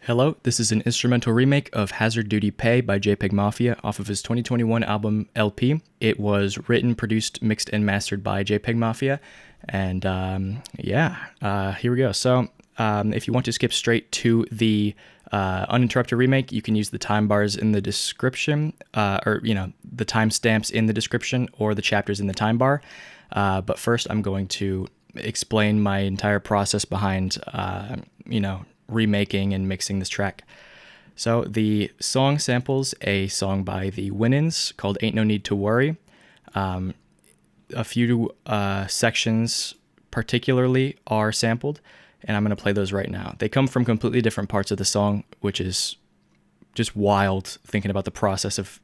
Hello, this is an instrumental remake of Hazard Duty Pay by JPEGMAFIA off of his 2021 album LP. It was written, produced, mixed, and mastered by JPEGMAFIA. And here we go. So if you want to skip straight to the uninterrupted remake, you can use the time bars in the description, the timestamps in the description or the chapters in the time bar. But first, I'm going to explain my entire process behind, remaking and mixing this track. So the song samples a song by the Winans called Ain't No Need to Worry. A few sections particularly are sampled, and I'm going to play those right now. They come from completely different parts of the song, which is just wild thinking about the process of,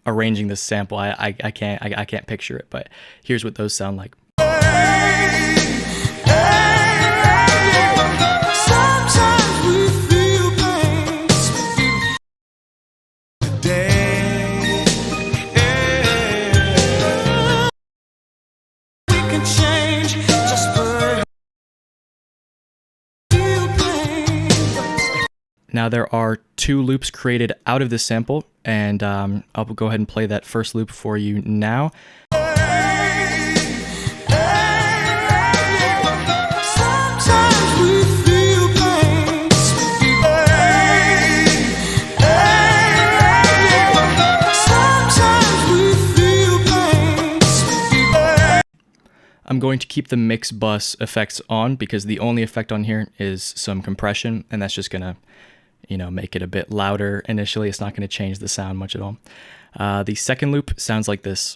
arranging this sample. I can't picture it, but here's what those sound like. Now there are two loops created out of this sample, and I'll go ahead and play that first loop for you now. I'm going to keep the mix bus effects on because the only effect on here is some compression, and that's just gonna make it a bit louder initially. It's not going to change the sound much at all. The second loop sounds like this.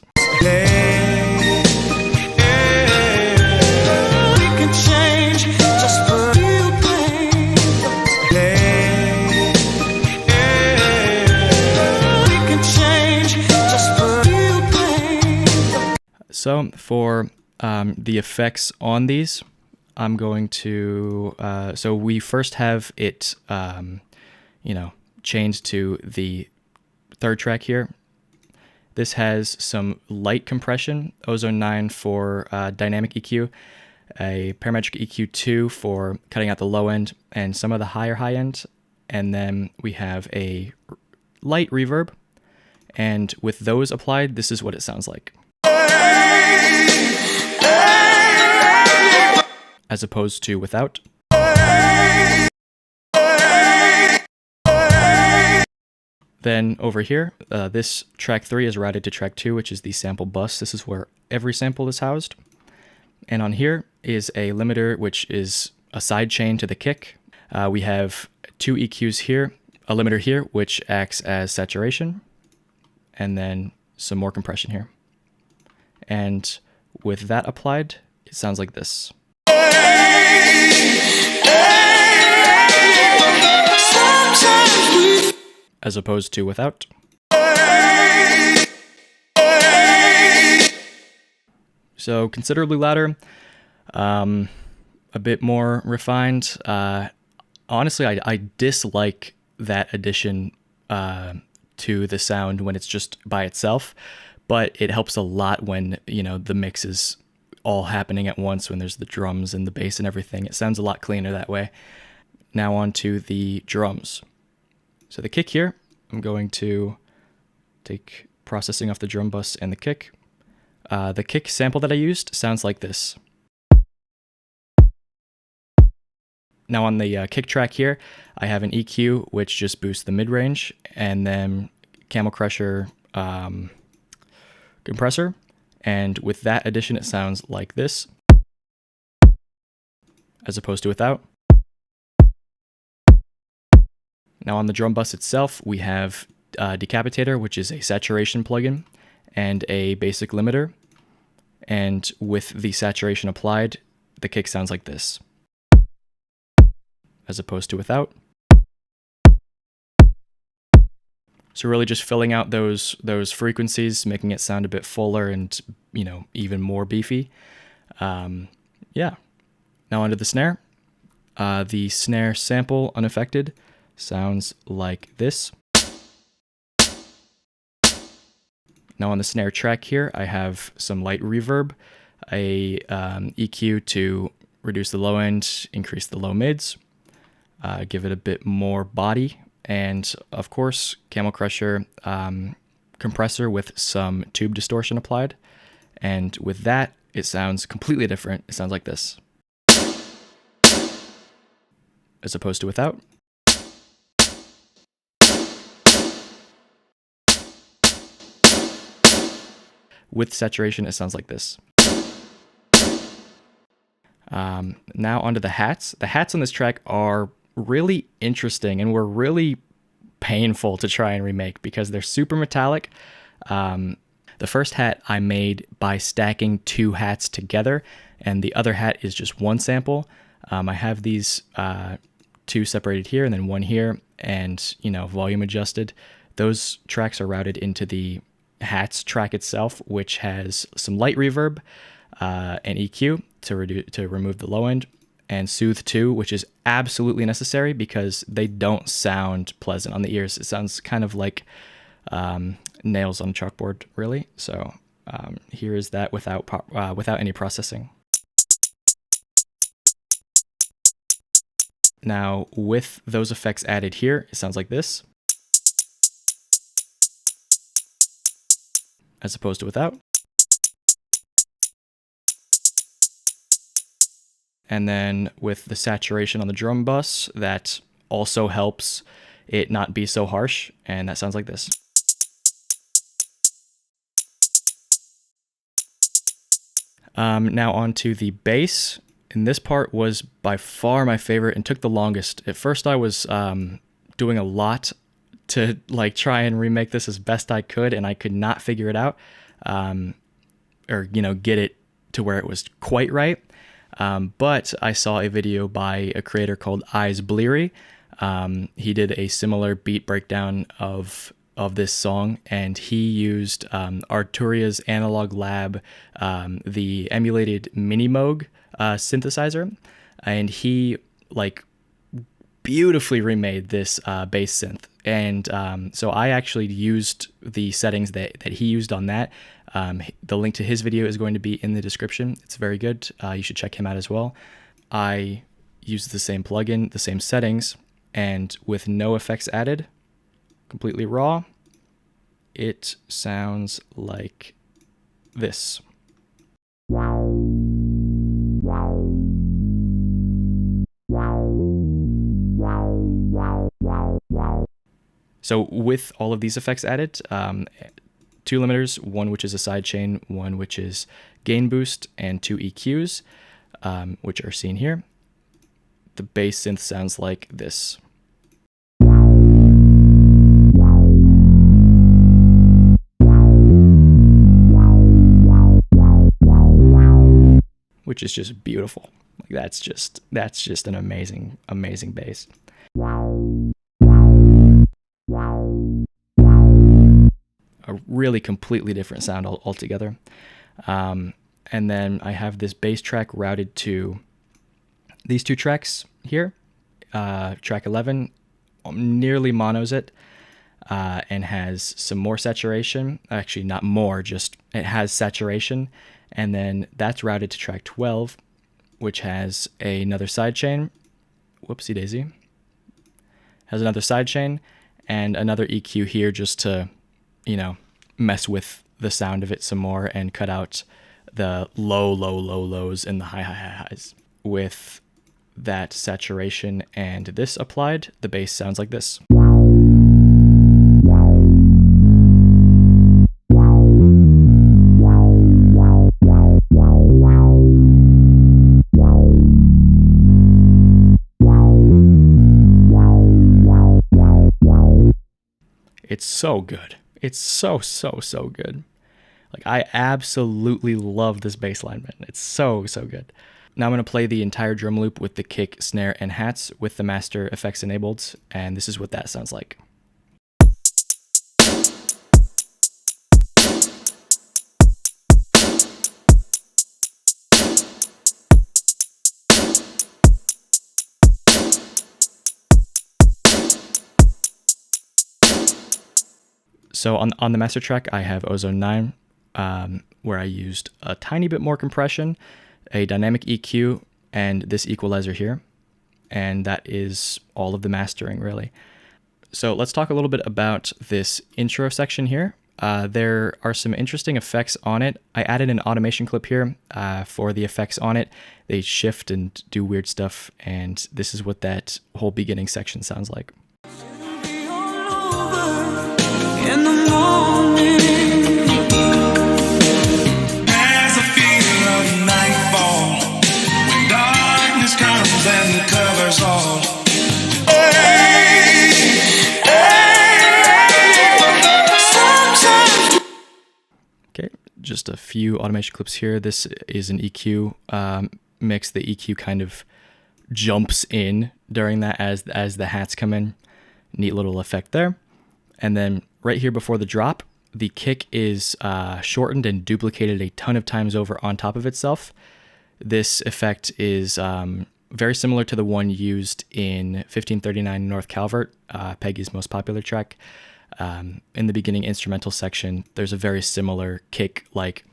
So for the effects on these, I'm going to, so we first have it, changed to the third track here. This has some light compression, Ozone 9 for dynamic EQ, a parametric EQ 2 for cutting out the low end and some of the high end. And then we have a light reverb. And with those applied, this is what it sounds like. As opposed to without. Then over here, this track 3 is routed to track 2, which is the sample bus. This is where every sample is housed. And on here is a limiter, which is a side chain to the kick. We have two EQs here, a limiter here, which acts as saturation, and then some more compression here. And with that applied, it sounds like this. As opposed to without. So considerably louder, a bit more refined. Honestly, I dislike that addition to the sound when it's just by itself, but it helps a lot when the mix is all happening at once, when there's the drums and the bass and everything. It sounds a lot cleaner that way. Now on to the drums. So the kick here, I'm going to take processing off the drum bus and the kick. The kick sample that I used sounds like this. Now on the kick track here, I have an EQ, which just boosts the mid-range, and then Camel Crusher compressor. And with that addition, it sounds like this, as opposed to without. Now on the drum bus itself, we have Decapitator, which is a saturation plugin, and a basic limiter. And with the saturation applied, the kick sounds like this, as opposed to without. So really just filling out those frequencies, making it sound a bit fuller and even more beefy. Now onto the snare. The snare sample unaffected sounds like this. Now on the snare track here, I have some light reverb, a EQ to reduce the low end, increase the low mids, give it a bit more body, and of course, Camel Crusher compressor with some tube distortion applied. And with that, it sounds completely different. It sounds like this, as opposed to without. With saturation, it sounds like this. Now onto the hats. The hats on this track are really interesting and were really painful to try and remake because they're super metallic. The first hat I made by stacking two hats together, and the other hat is just one sample. I have these two separated here and then one here, and volume adjusted. Those tracks are routed into the hats track itself, which has some light reverb and EQ to remove the low end, and Soothe 2, which is absolutely necessary because they don't sound pleasant on the ears. It sounds kind of like nails on a chalkboard, really. So here is that without any processing. Now, with those effects added here, it sounds like this, as opposed to without. And then with the saturation on the drum bus, that also helps it not be so harsh, and that sounds like this. Now onto the bass, and this part was by far my favorite and took the longest. At first I was doing a lot to try and remake this as best I could, and I could not figure it out, or get it to where it was quite right. But I saw a video by a creator called Bleary. He did a similar beat breakdown of this song, and he used Arturia's Analog Lab, the emulated Minimoog synthesizer, and he beautifully remade this bass synth. And so I actually used the settings that he used on that. The link to his video is going to be in the description. It's very good. You should check him out as well. I used the same plugin, the same settings, and with no effects added, completely raw, it sounds like this. So with all of these effects added, two limiters, one which is a sidechain, one which is gain boost, and two EQs, which are seen here, the bass synth sounds like this. Which is just beautiful. That's just an amazing bass. A really completely different sound altogether. And then I have this bass track routed to these two tracks here. Track 11 nearly monos it, and has some more saturation. Actually, not more, just it has saturation. And then that's routed to track 12, which has another sidechain. Whoopsie daisy. Has another sidechain and another EQ here just to, mess with the sound of it some more and cut out the low lows and the high highs. With that saturation and this applied, the bass sounds like this. It's so good. It's so good. I absolutely love this bass line, man. It's so good. Now I'm going to play the entire drum loop with the kick, snare, and hats with the master effects enabled, and this is what that sounds like. So on the master track, I have Ozone 9, where I used a tiny bit more compression, a dynamic EQ, and this equalizer here. and that is all of the mastering, really. So let's talk a little bit about this intro section here. There are some interesting effects on it. I added an automation clip here for the effects on it. They shift and do weird stuff, and this is what that whole beginning section sounds like. In the morning, as I feel of nightfall, when darkness comes and covers all. Okay, just a few automation clips here. This is an EQ mix. The EQ kind of jumps in during that as the hats come in. Neat little effect there. And then right here before the drop, the kick is shortened and duplicated a ton of times over on top of itself. This effect is very similar to the one used in 1539 North Calvert, Peggy's most popular track. In the beginning instrumental section, there's a very similar kick, like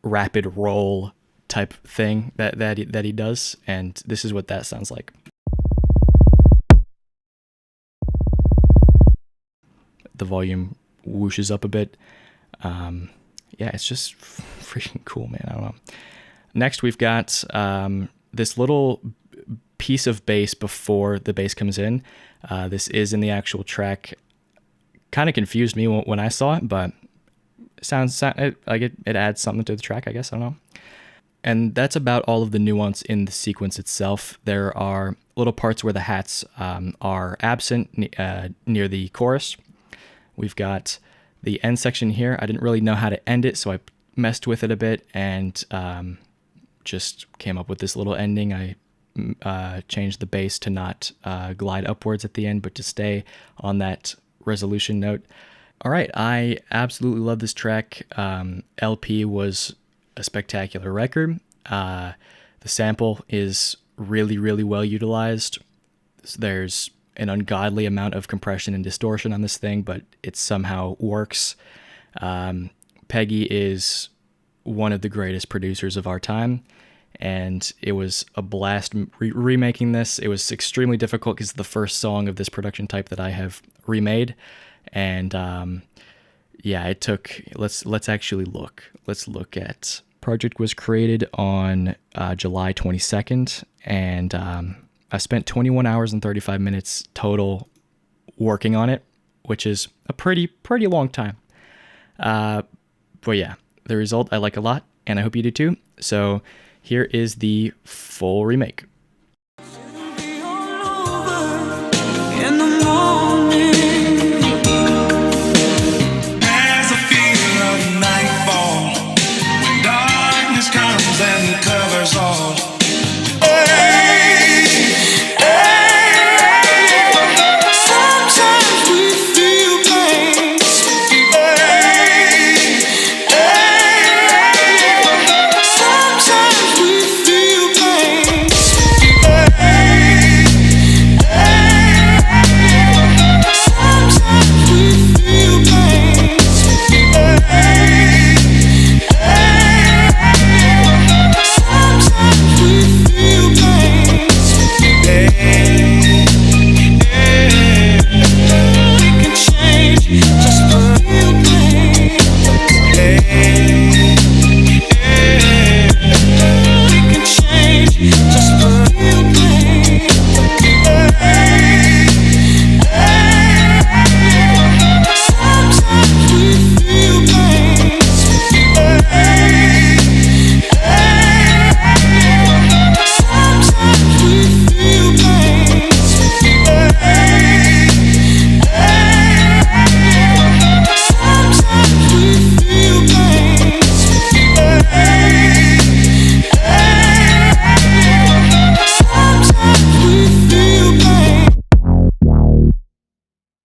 rapid roll type thing that he does, and this is what that sounds like. The volume whooshes up a bit. Yeah, it's just freaking cool, man. I don't know. Next, we've got this little piece of bass before the bass comes in. This is in the actual track. Kind of confused me when I saw it, but it sounds like it adds something to the track, I guess. I don't know. And that's about all of the nuance in the sequence itself. There are little parts where the hats are absent near the chorus. We've got the end section here. I didn't really know how to end it, so I messed with it a bit and just came up with this little ending. I changed the bass to not glide upwards at the end, but to stay on that resolution note. All right, I absolutely love this track. LP was a spectacular record. The sample is really, really well utilized. There's an ungodly amount of compression and distortion on this thing, but it somehow works. Peggy is one of the greatest producers of our time, and it was a blast remaking this. It was extremely difficult because it's the first song of this production type that I have remade, and yeah, it took. Let's actually look. Let's look at. Project was created on July 22nd, and I spent 21 hours and 35 minutes total working on it, which is a pretty long time. But yeah, the result I like a lot, and I hope you do too. So here is the full remake.